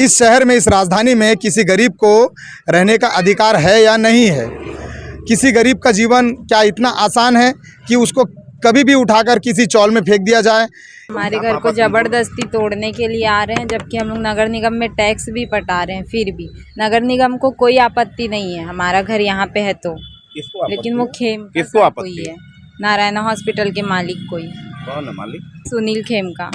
इस शहर में, इस राजधानी में किसी गरीब को रहने का अधिकार है या नहीं है? किसी गरीब का जीवन क्या इतना आसान है कि उसको कभी भी उठाकर किसी चौल में फेंक दिया जाए? हमारे घर को जबरदस्ती तोड़ने के लिए आ रहे हैं, जबकि हम लोग नगर निगम में टैक्स भी पटा रहे हैं। फिर भी नगर निगम को कोई आपत्ति नहीं है, हमारा घर यहाँ पे है तो। लेकिन वो खेम किसको आपत्ति कोई है, नारायणा हॉस्पिटल के मालिक कोई। कौन है मालिक? सुनील खेमका।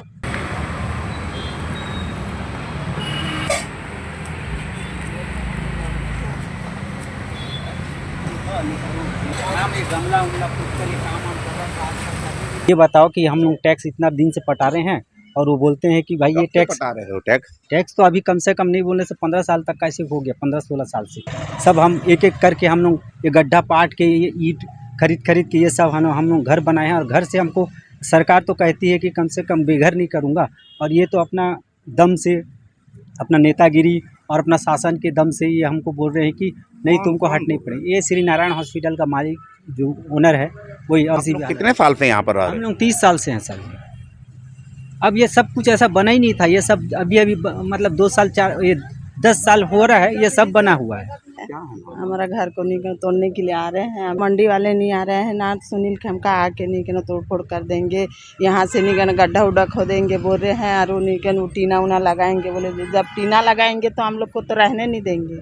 ये बताओ कि हम लोग टैक्स इतना दिन से पटा रहे हैं और वो बोलते हैं कि भाई ये टैक्स पटा रहे हो टैक्स? टैक्स तो अभी कम से कम नहीं बोलने से 15 साल तक का ऐसे हो गया, 15-16 साल से सब हम एक एक करके हम लोग ये गड्ढा पाट के ये ईंट खरीद के ये सब हम लोग घर बनाए हैं। और घर से हमको सरकार तो कहती है कि कम से कम बेघर नहीं करूँगा, और ये तो अपना दम से, अपना नेतागिरी और अपना शासन के दम से ये हमको बोल रहे हैं कि नहीं तुमको हटनी पड़ेगी। ये श्री नारायण हॉस्पिटल का मालिक जो ओनर है वही। और कितने साल से यहाँ पर रह रहे हम लोग 30 साल से हैं सर। अब ये सब कुछ ऐसा बना ही नहीं था, ये सब अभी मतलब 2 साल 10 साल हो रहा है, ये सब बना हुआ है। हमारा घर को नहीं तोड़ने के लिए आ रहे हैं, मंडी वाले नहीं आ रहे हैं ना। सुनील खेमका आके नहीं कहना तोड़ फोड़ कर देंगे, यहाँ से नहीं कहना गड्ढा उड्ढा खोदेंगे बोल रहे हैं, और नहीं कहना टीना उना लगाएंगे। बोले जब टीना लगाएंगे तो हम लोग को तो रहने नहीं देंगे।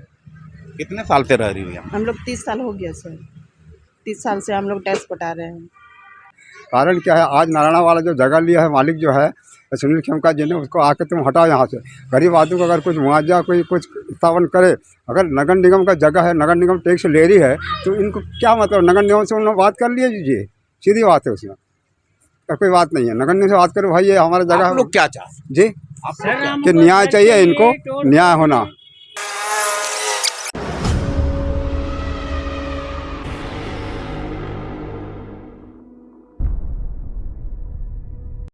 कितने साल से रह रही हो यहाँ? हम लोग 30 साल हो गया सर, 30 साल से हम लोग टैक्स पटा रहे हैं। कारण क्या है, आज नारायणा वाला जो जगह लिया है मालिक जो है सुनील खेमका जी ने, उसको आके तुम हटाओ यहाँ से। गरीब आदमी को अगर कुछ मुआवजा कोई कुछ स्थापन करे, अगर नगर निगम का जगह है, नगर निगम टैक्स ले रही है तो इनको क्या मतलब, नगर निगम से उन्होंने बात कर लीजिए, सीधी बात है, उसमें कोई बात नहीं है। नगर निगम से बात करो भाई ये हमारा जगह है। लोग क्या चाहते जी कि न्याय चाहिए, इनको न्याय होना।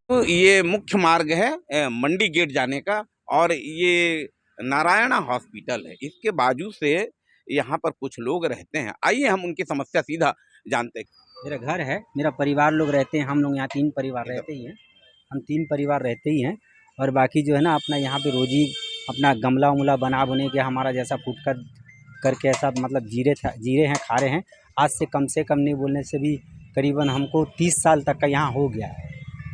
तो ये मुख्य मार्ग है मंडी गेट जाने का, और ये नारायणा हॉस्पिटल है, इसके बाजू से यहाँ पर कुछ लोग रहते हैं। आइए हम उनकी समस्या सीधा जानते हैं। मेरा घर है, मेरा परिवार लोग रहते हैं, हम लोग यहाँ 3 परिवार रहते ही हैं, हम 3 परिवार रहते ही हैं। और बाकी जो है ना अपना यहाँ पे रोजी अपना गमला उमला बने के हमारा जैसा फुटकर करके ऐसा मतलब जीरे हैं, खा रहे हैं। आज से कम नहीं बोलने से भी करीबन हमको 30 साल तक का यहाँ हो गया है,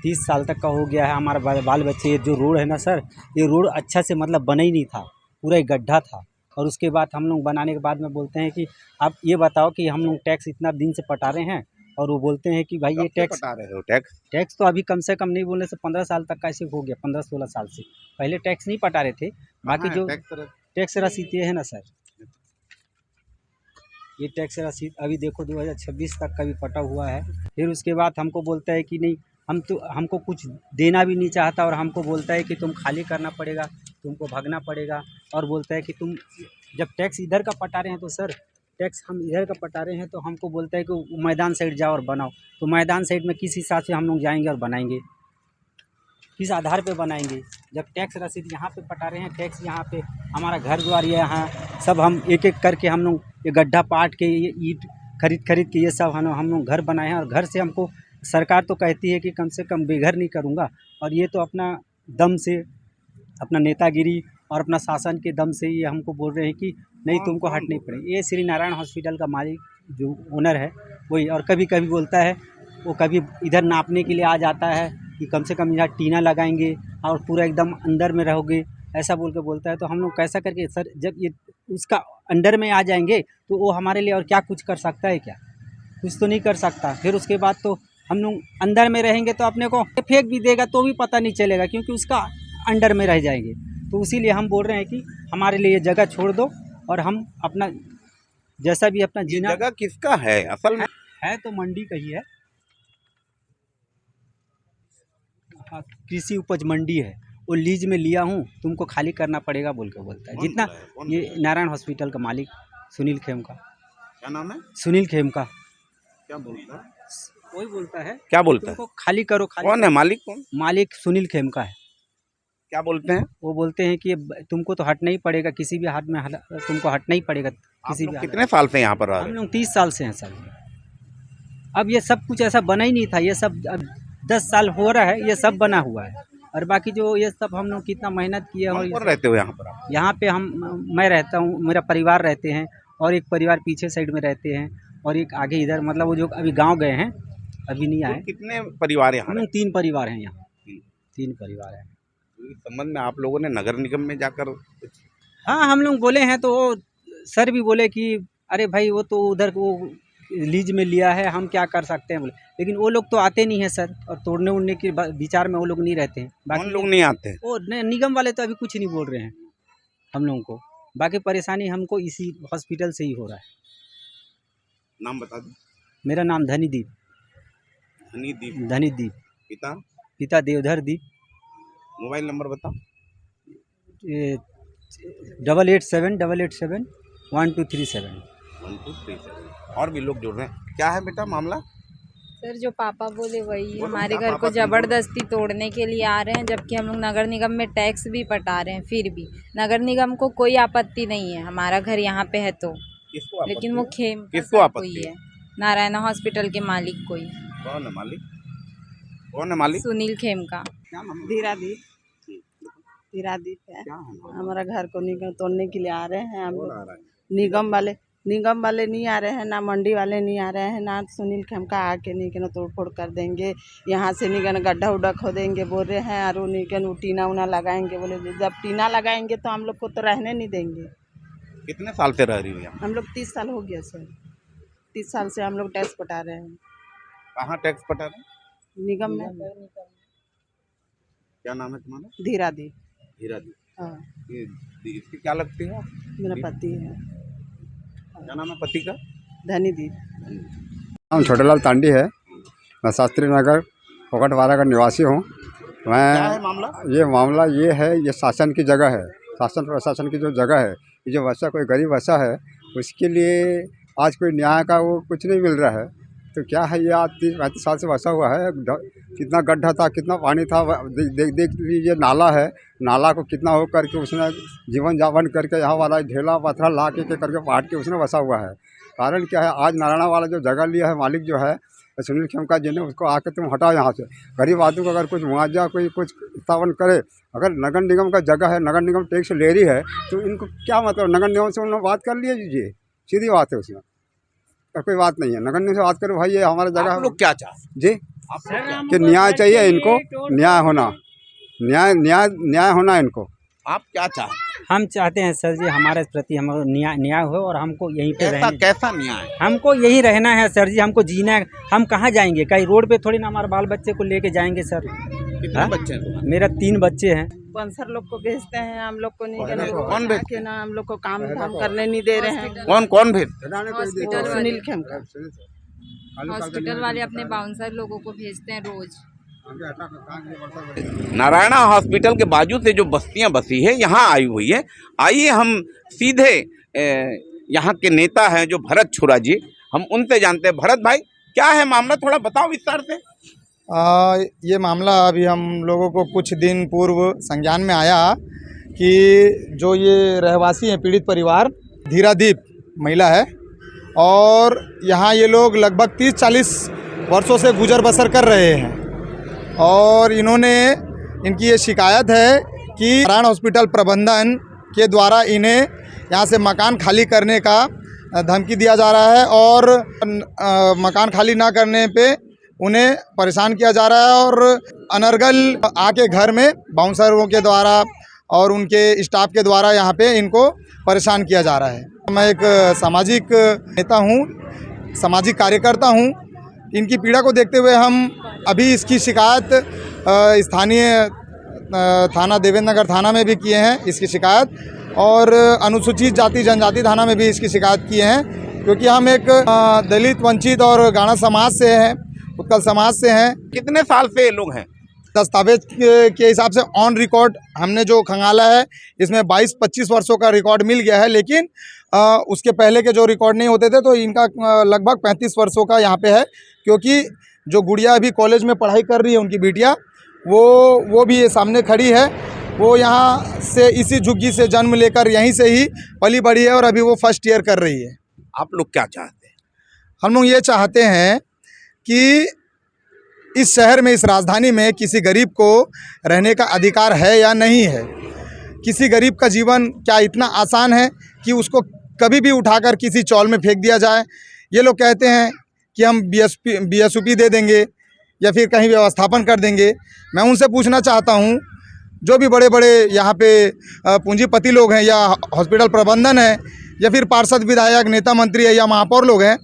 30 साल तक का हो गया है। हमारा बाल बच्चे, ये जो रोड है ना सर, ये रोड अच्छा से मतलब बना ही नहीं था, पूरा एक गड्ढा था। और उसके बाद हम लोग बनाने के बाद में बोलते हैं कि आप ये बताओ कि हम लोग टैक्स इतना दिन से पटा रहे हैं, और वो बोलते हैं कि भाई ये टैक्स पटा रहे हो टैक्स? टैक्स तो अभी कम से कम नहीं बोलने से 15 साल तक का ऐसे हो गया, 15-16 साल से पहले टैक्स नहीं पटा रहे थे। बाकी जो टैक्स रसीद ये है ना सर, ये टैक्स रसीद अभी देखो 2026 तक का भी पटा हुआ है। फिर उसके बाद हमको बोलता है कि नहीं, हमको कुछ देना भी नहीं चाहता, और हमको बोलता है कि तुम खाली करना पड़ेगा, तुमको भागना पड़ेगा। और बोलता है कि तुम जब टैक्स इधर का पटा रहे हैं तो सर, टैक्स हम इधर का पटा रहे हैं तो हमको बोलता है कि मैदान साइड जाओ और बनाओ। तो मैदान साइड में किस हिसाब से हम लोग जाएंगे और बनाएंगे, किस आधार पे बनाएंगे? जब टैक्स रसीद यहाँ पे पटा रहे हैं, टैक्स यहाँ पे हमारा घर द्वार यहाँ सब हम एक एक करके हम लोग ये गड्ढा पाट के ये ईंट खरीद के ये सब हम लोग घर बनाए हैं। और घर से हमको सरकार तो कहती है कि कम से कम बेघर नहीं करूँगा, और ये तो अपना दम से, अपना नेतागिरी और अपना शासन के दम से ये हमको बोल रहे हैं कि नहीं तुमको हटनी पड़ेगी। ये श्री नारायण हॉस्पिटल का मालिक जो ओनर है वही। और कभी कभी बोलता है, वो कभी इधर नापने के लिए आ जाता है कि कम से कम यहाँ टीना लगाएंगे और पूरा एकदम अंदर में रहोगे, ऐसा बोल के बोलता है। तो हम लोग कैसा करके सर, जब ये उसका अंडर में आ जाएंगे तो वो हमारे लिए और क्या कुछ कर सकता है? क्या कुछ तो नहीं कर सकता। फिर उसके बाद तो हम लोग अंदर में रहेंगे तो अपने को फेंक भी देगा तो भी पता नहीं चलेगा, क्योंकि उसका अंडर में रह जाएंगे। तो इसीलिए हम बोल रहे हैं कि हमारे लिए ये जगह छोड़ दो, और हम अपना जैसा भी अपना जीना। जगह किसका है असल में? है तो मंडी का ही है, कृषि उपज मंडी है, वो लीज में लिया हूँ, तुमको खाली करना पड़ेगा बोल के बोलता है। जितना ये नारायण हॉस्पिटल का मालिक सुनील खेमका। क्या नाम है? सुनील खेमका। क्या बोलता है? वही बोलता है, क्या बोलता है? खाली करो, खाली। कौन है मालिक? कौन मालिक? सुनील खेमका है। क्या बोलते हैं? वो बोलते हैं कि तुमको तो हटना ही पड़ेगा, किसी भी हाथ में तुमको हटना ही पड़ेगा किसी भी। कितने साल से यहाँ पर रह रहे? हम लोग 30 साल से हैं सर। अब ये सब कुछ ऐसा बना ही नहीं था, ये सब अब 10 साल हो रहा है, ये सब बना हुआ है। और बाकी जो ये सब हम लोग कितना मेहनत किए और कौन रहते हो यहाँ पर आप? यहाँ पे मैं रहता हूँ, मेरा परिवार रहते हैं और एक परिवार पीछे साइड में रहते हैं और एक आगे इधर, मतलब वो जो अभी गांव गए हैं, अभी नहीं आए। कितने परिवार यहाँ हम लोग 3 परिवार हैं यहाँ, 3 परिवार हैं। इस संबंध में आप लोगों ने नगर निगम में जाकर हाँ, हम लोग बोले हैं तो वो सर भी बोले कि अरे भाई वो तो उधर वो लीज में लिया है, हम क्या कर सकते हैं बोले, लेकिन वो लोग तो आते नहीं है सर, और तोड़ने उड़ने के विचार में वो लोग नहीं रहते हैं। कौन लोग नहीं आते हैं? वो निगम वाले तो अभी कुछ नहीं बोल रहे हैं हम लोगों को। बाकी परेशानी हमको इसी हॉस्पिटल से ही हो रहा है। नाम बता दो। मेरा नाम धनीदीप धनीदीप। पिता? पिता देवधर दीप। मोबाइल नंबर बताओ। 887887 1237। 1237। और भी लोग जुड़ रहे हैं। क्या है बेटा मामला? सर जो पापा बोले वही, बोलो, हमारे क्या घर पापा को जबरदस्ती तोड़ने के लिए आ रहे हैं, जबकि हम लोग नगर निगम में टैक्स भी पटा रहे हैं। फिर भी नगर निगम को कोई आपत्ति नहीं है, हमारा घर यहाँ पे है तो। किसको आपत्ति लेकिन वो है? खेम का किसको सब आपत्ति कोई है, नारायणा हॉस्पिटल के मालिक कोई, कौन है मालिक? कौन है मालिक? सुनील खेम का। क्या नाम है? धीरादीप है। क्या है नाम? हमारा घर को निगम तोड़ने के लिए आ रहे हैं हम कौन लोग। आ रहा है? निगम वाले नहीं आ रहे हैं, ना मंडी वाले नहीं आ रहे हैं, ना सुनील खेमका आके नहीं के तोड़ फोड़ कर देंगे। यहाँ से नहीं के गड्ढा उड्ढा खोदेंगे बोल रहे हैं, और नहीं के टीना उना लगाएंगे बोले। जब टीना लगाएंगे तो हम लोग को तो रहने नहीं देंगे। कितने साल से रह रही हो यहाँ? हम लोग 30 साल हो गया सर, 30 साल से हम लोग टैक्स पटा रहे हैं कहाँ टैक्स पटा रहे हैं? निगम में। क्या नाम है तुम्हारा? धीरादीप। हीरादीप। हाँ, इसकी क्या लगती है? मेरा पति है क्या नाम है पति का? धनीदीप। नाम छोटेलाल तांडी है। मैं शास्त्री नगर पोकटवाड़ा का निवासी हूँ। क्या है मैं मामला? ये है, ये शासन की जगह है, शासन प्रशासन की जो जगह है। ये जो बच्चा कोई गरीब बच्चा है, उसके लिए आज कोई न्याय का वो कुछ नहीं मिल रहा है। तो क्या है, ये आज 30-35 साल से बसा हुआ है। कितना गड्ढा था, कितना पानी था, देख लीजिए। नाला है, नाला को कितना हो करके उसने जीवन यापन करके यहाँ वाला ढेला पत्थर ला के करके पाट के उसने बसा हुआ है। कारण क्या है, आज नारायणा वाला जो जगह लिया है मालिक जो है सुनील खेमका जी ने, उसको आके तुम हटाओ यहाँ से। गरीब आदमी को अगर कुछ मुआवजा कोई कुछ स्थापन करे, अगर नगर निगम का जगह है, नगर निगम टैक्स ले रही है, तो इनको क्या मतलब? नगर निगम से उन्होंने बात कर लीजिए, सीधी बात है उसमें, और कोई बात नहीं है। नगर निगम से बात करो, भाई ये हमारा जगह आप है। लोग क्या चाहते जी, आप लोग क्या? कि न्याय चाहिए इनको, न्याय होना, न्याय होना इनको। आप क्या चाहते? हम चाहते हैं सर जी हमारे प्रति हमारा न्याय हो, और हमको यहीं पे रहना, कैसा न्याय? हमको यही रहना है सर जी। हमको जीना है, हम कहाँ जाएंगे? कहीं रोड पे थोड़ी ना हमारे बाल बच्चे को लेके जाएंगे सर। कितने हाँ? बच्चे हैं तुम्हारे? मेरा 3 बच्चे हैं। स्पॉन्सर लोग को भेजते हैं, हम लोग को नहीं कौन भेजते के ना, हम लोग को काम धाम करने नहीं दे रहे हैं। कौन भेज? हॉस्पिटल वाले, सुनील खेमका। हॉस्पिटल वाले अपने बाउंसर लोगों को भेजते हैं रोज। नारायणा हॉस्पिटल के बाजू से जो बस्तियां बसी है यहाँ आई हुई है। आइए हम सीधे यहाँ के नेता हैं जो भरत छुरा जी, हम उनसे जानते हैं। भरत भाई, क्या है मामला, थोड़ा बताओ विस्तार से। ये मामला अभी हम लोगों को कुछ दिन पूर्व संज्ञान में आया कि जो ये रहवासी हैं, पीड़ित परिवार धीरादीप महिला है, और यहाँ ये लोग लगभग 30-40 वर्षों से गुजर बसर कर रहे हैं। और इनकी ये शिकायत है कि नारायण हॉस्पिटल प्रबंधन के द्वारा इन्हें यहाँ से मकान खाली करने का धमकी दिया जा रहा है, और मकान खाली ना करने पे उन्हें परेशान किया जा रहा है, और अनर्गल आके घर में बाउंसरों के द्वारा और उनके स्टाफ के द्वारा यहाँ पे इनको परेशान किया जा रहा है। मैं एक सामाजिक नेता हूँ, सामाजिक कार्यकर्ता हूँ। इनकी पीड़ा को देखते हुए हम अभी इसकी शिकायत स्थानीय थाना देवेंद्र नगर थाना में भी किए हैं इसकी शिकायत, और अनुसूचित जाति जनजाति थाना में भी इसकी शिकायत किए हैं, क्योंकि हम एक दलित वंचित और गाणा समाज से हैं, उत्कल समाज से हैं। कितने साल से ये लोग हैं? दस्तावेज के हिसाब से ऑन रिकॉर्ड हमने जो खंगाला है, इसमें 22-25 वर्षों का रिकॉर्ड मिल गया है, लेकिन उसके पहले के जो रिकॉर्ड नहीं होते थे, तो इनका लगभग 35 वर्षों का यहाँ पे है। क्योंकि जो गुड़िया अभी कॉलेज में पढ़ाई कर रही है, उनकी बिटिया, वो भी ये सामने खड़ी है। वो यहाँ से इसी झुग्गी से जन्म लेकर यहीं से ही पली बड़ी है, और अभी वो फर्स्ट ईयर कर रही है। आप लोग क्या चाहते हैं? हम लोग ये चाहते हैं कि इस शहर में, इस राजधानी में किसी गरीब को रहने का अधिकार है या नहीं है। किसी गरीब का जीवन क्या इतना आसान है कि उसको कभी भी उठाकर किसी चौल में फेंक दिया जाए। ये लोग कहते हैं कि हम BSUP दे देंगे या फिर कहीं व्यवस्थापन कर देंगे। मैं उनसे पूछना चाहता हूँ, जो भी बड़े बड़े यहाँ पे पूंजीपति लोग हैं या हॉस्पिटल प्रबंधन है या फिर पार्षद, विधायक, नेता, मंत्री है या महापौर लोग हैं,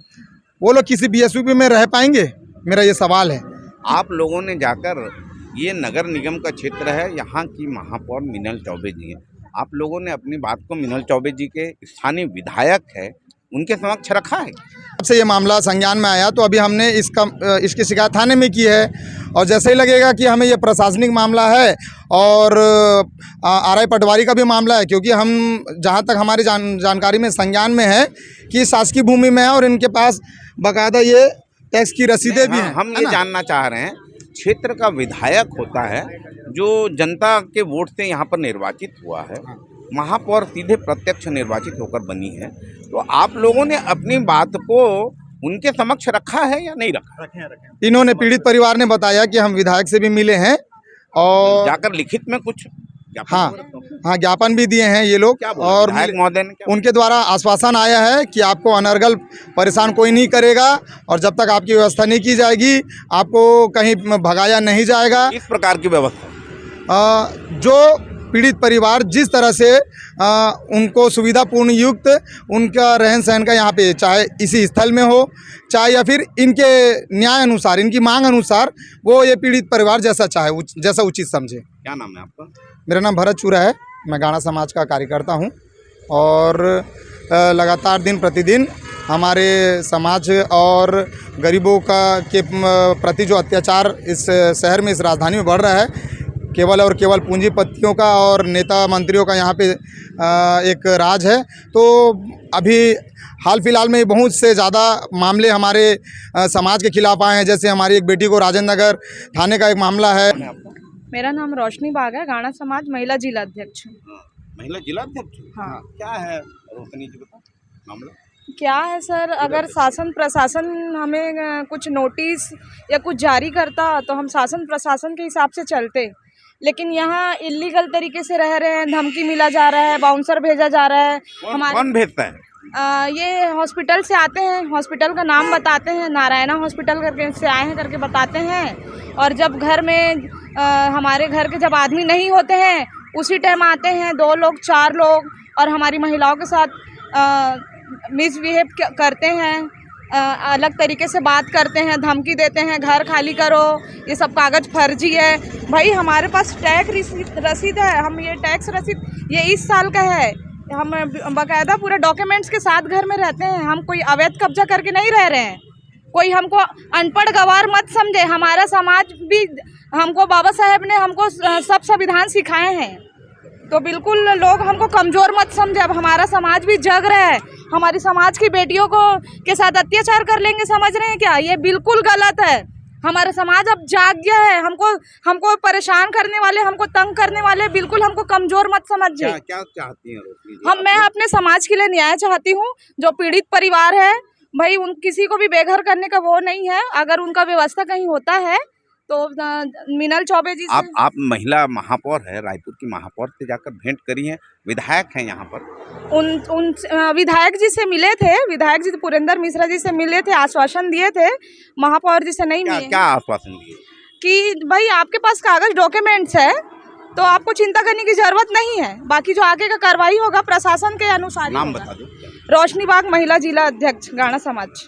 वो लोग किसी BSUP में रह पाएंगे? मेरा ये सवाल है। आप लोगों ने जाकर, ये नगर निगम का क्षेत्र है, यहाँ की महापौर मीनल चौबे जी हैं, आप लोगों ने अपनी बात को मीनल चौबे जी के स्थानीय विधायक है उनके समक्ष रखा है। जब से ये मामला संज्ञान में आया तो अभी हमने इसकी शिकायत थाने में की है, और जैसे ही लगेगा कि हमें ये प्रशासनिक मामला है और RI पटवारी का भी मामला है, क्योंकि हम जहाँ तक हमारी जानकारी में संज्ञान में है कि शासकीय भूमि में है और इनके पास बाकायदा ये टैक्स की रसीदें भी हैं। हम ये जानना चाह रहे हैं, क्षेत्र का विधायक होता है जो जनता के वोट से यहाँ पर निर्वाचित हुआ है, महापौर सीधे प्रत्यक्ष निर्वाचित होकर बनी है, तो आप लोगों ने अपनी बात को उनके समक्ष रखा है या नहीं रखा? रखे। इन्होंने, पीड़ित परिवार ने बताया कि हम विधायक से भी मिले हैं और जाकर लिखित में कुछ हाँ ज्ञापन भी दिए हैं ये लोग, और महोदय ने उनके द्वारा आश्वासन आया है कि आपको अनर्गल परेशान कोई नहीं करेगा और जब तक आपकी व्यवस्था नहीं की जाएगी आपको कहीं भगाया नहीं जाएगा। इस प्रकार की व्यवस्था जो पीड़ित परिवार जिस तरह से उनको सुविधापूर्ण युक्त उनका रहन सहन का यहाँ पे, चाहे इसी स्थल में हो चाहे या फिर इनके न्याय अनुसार, इनकी मांग अनुसार, वो ये पीड़ित परिवार जैसा चाहे, जैसा उचित समझे। क्या नाम है आपका? मेरा नाम भरत चूरा है, मैं गाणा समाज का कार्यकर्ता हूँ और लगातार दिन प्रतिदिन हमारे समाज और गरीबों के प्रति जो अत्याचार इस शहर में, इस राजधानी में बढ़ रहा है, केवल और केवल पूंजीपतियों का और नेता मंत्रियों का यहाँ पे एक राज है। तो अभी हाल फिलहाल में बहुत से ज़्यादा मामले हमारे समाज के खिलाफ आए हैं। जैसे हमारी एक बेटी को राजेंद्र नगर थाने का एक मामला है। मेरा नाम रोशनी बाग है, गाणा समाज महिला जिला अध्यक्ष। महिला जिला अध्यक्ष? हाँ। क्या है रोशनी जी, बताओ मामला क्या है सर, अगर शासन प्रशासन हमें कुछ नोटिस या कुछ जारी करता तो हम शासन प्रशासन के हिसाब से चलते, लेकिन यहाँ इलीगल तरीके से रह रहे हैं, धमकी मिला जा रहा है, बाउंसर भेजा जा रहा है। कौन भेजता है? ये हॉस्पिटल से आते हैं, हॉस्पिटल का नाम बताते हैं, नारायणा हॉस्पिटल करके से आए हैं करके बताते हैं, और जब घर में हमारे घर के जब आदमी नहीं होते हैं उसी टाइम आते हैं 2 लोग 4 लोग और हमारी महिलाओं के साथ मिसबिहेव करते हैं, अलग तरीके से बात करते हैं, धमकी देते हैं, घर खाली करो, ये सब कागज़ फर्जी है। भाई हमारे पास टैक्स रसीद है, हम ये टैक्स रसीद ये इस साल का है, हम बाकायदा पूरे डॉक्यूमेंट्स के साथ घर में रहते हैं, हम कोई अवैध कब्जा करके नहीं रह रहे हैं। कोई हमको अनपढ़ गवार मत समझे, हमारा समाज भी, हमको बाबा साहेब ने हमको सब संविधान सिखाए हैं, तो बिल्कुल लोग हमको कमज़ोर मत समझे। अब हमारा समाज भी जग रहा है, हमारी समाज की बेटियों को के साथ अत्याचार कर लेंगे, समझ रहे हैं क्या? ये बिल्कुल गलत है। हमारा समाज अब जाग गया है, हमको परेशान करने वाले, हमको तंग करने वाले बिल्कुल हमको कमज़ोर मत समझिए। क्या चाहती हैं? मैं अपने समाज के लिए न्याय चाहती हूँ। जो पीड़ित परिवार है भाई, उन किसी को भी बेघर करने का वो नहीं है, अगर उनका व्यवस्था कहीं होता है तो मीनल चौबे जी से। आप महिला महापौर है, रायपुर की महापौर से जाकर भेंट करी हैं, विधायक हैं यहाँ पर, उन विधायक जी से मिले थे, विधायक जी पुरेंद्र मिश्रा जी से मिले थे, आश्वासन दिए थे, महापौर जी से नहीं मिले। क्या आश्वासन दिए? कि भाई आपके पास कागज डॉक्यूमेंट्स है तो आपको चिंता करने की जरूरत नहीं है, बाकी जो आगे का कार्रवाई होगा प्रशासन के अनुसार। नाम बता दो। रोशनी बाग, महिला जिला अध्यक्ष, गाणा समाज।